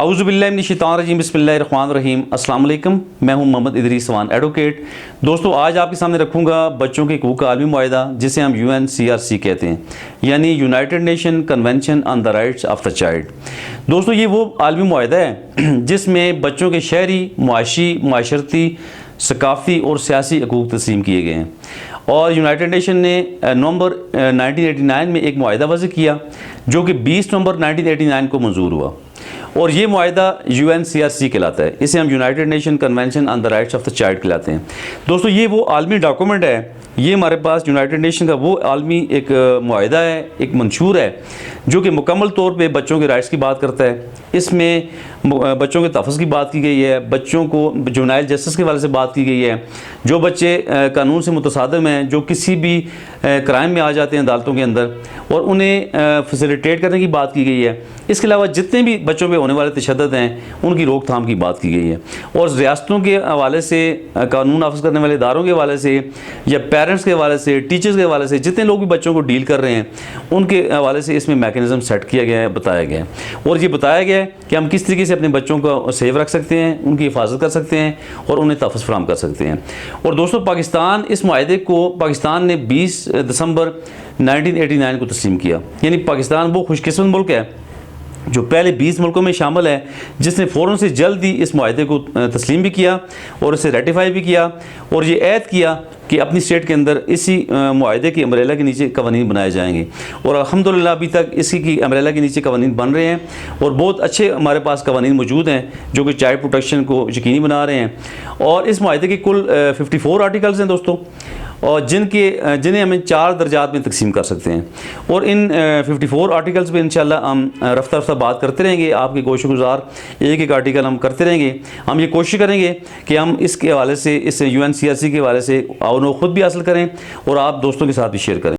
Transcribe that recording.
औज़ुबिल्लाहिमिनश्शैतानिर्रजीम बिस्मिल्लाहिर्रहमानिर्रहीम। अस्सलाम वालेकुम, मैं हूं मोहम्मद इदरीस वान एडवोकेट। दोस्तों, आज आपके सामने रखूंगा बच्चों के हकूक़ का आलमी मुआहिदा, जिसे हम UNCRC कहते हैं, यानी United nation convention on the rights of the child. दोस्तों, ये वो आलमी मुआहिदा है जिसमें बच्चों के शहरी, मुआशी, माशरती, सकाफ़ती और सियासी हकूक़ तस्लीम किए गए हैं। और यूनाइटेड नेशन ने नवंबर 1989 में एक मुआहिदा वज़ किया, जो कि 20 नवंबर 1989 को मंजूर हुआ, और ये मुआहिदा UNCRC कहलाता है। इसे हम United nation convention on the rights of the child कहलाते हैं। दोस्तों, ये वो आलमी डॉक्यूमेंट है, ये हमारे पास यूनाइटेड नेशन का वो आलमी एक मुआहिदा है, एक मंशूर है, जो कि मुकम्मल तौर पे बच्चों के राइट्स की बात करता है। इसमें बच्चों के तहफ़्फ़ुज़ की बात की गई है, बच्चों को जुवेनाइल जस्टिस के हवाले से बात की गई है। जो बच्चे कानून से मुतसादिम हैं, जो किसी भी क्राइम में आ जाते हैं अदालतों के अंदर, और उन्हें फैसिलिटेट करने की बात की गई है। इसके अलावा जितने भी बच्चों पे होने वाले तशद्दुद हैं, उनकी रोकथाम की बात की गई है। और रियासतों के हवाले से, कानून नाफिज करने वाले इदारों के हवाले से, या पेरेंट्स के हवाले से, टीचर्स के हवाले से, जितने लोग भी बच्चों को डील कर रहे हैं, उनके हवाले से इसमें मैकेनिज़्म सेट किया गया है, बताया गया है। और ये बताया गया है कि हम किस तरीके से अपने बच्चों को सेव रख सकते हैं, उनकी हिफाजत कर सकते हैं और उन्हें तहफ़्फ़ुज़ फराहम कर सकते हैं। और दोस्तों, पाकिस्तान इस मुआहिदे को पाकिस्तान ने 20 दिसंबर 1989 को तस्लीम किया। यानी पाकिस्तान वो खुशकिस्मत मुल्क है जो पहले 20 मुल्कों में शामिल है, जिसने फ़ौरन से जल्द ही इस मुआहिदे को तस्लीम भी किया और इसे रेटिफाई भी किया, और ये ऐद किया कि अपनी स्टेट के अंदर इसी मुआहिदे की अम्ब्रेला के नीचे कवानीन बनाए जाएंगे। और अल्हम्दुलिल्लाह अभी तक इसी की अम्ब्रेला के नीचे कवानीन बन रहे हैं, और बहुत अच्छे हमारे पास कवानीन मौजूद हैं जो कि चाइल्ड प्रोटेक्शन को यकीनी बना रहे हैं। और इस मुआहिदे के कुल 54 आर्टिकल्स हैं दोस्तों, और जिन्हें हम 4 दर्जात में तकसीम कर सकते हैं। और इन 54 आर्टिकल्स पे इंशाल्लाह हम रफ्ता रफ्ता बात करते रहेंगे। आपके कोशिशगुजार एक एक आर्टिकल हम करते रहेंगे। हम ये कोशिश करेंगे कि हम इसके हवाले से, इस UNCRC के हवाले से ख़ुद भी हासिल करें और आप दोस्तों के साथ भी शेयर करें।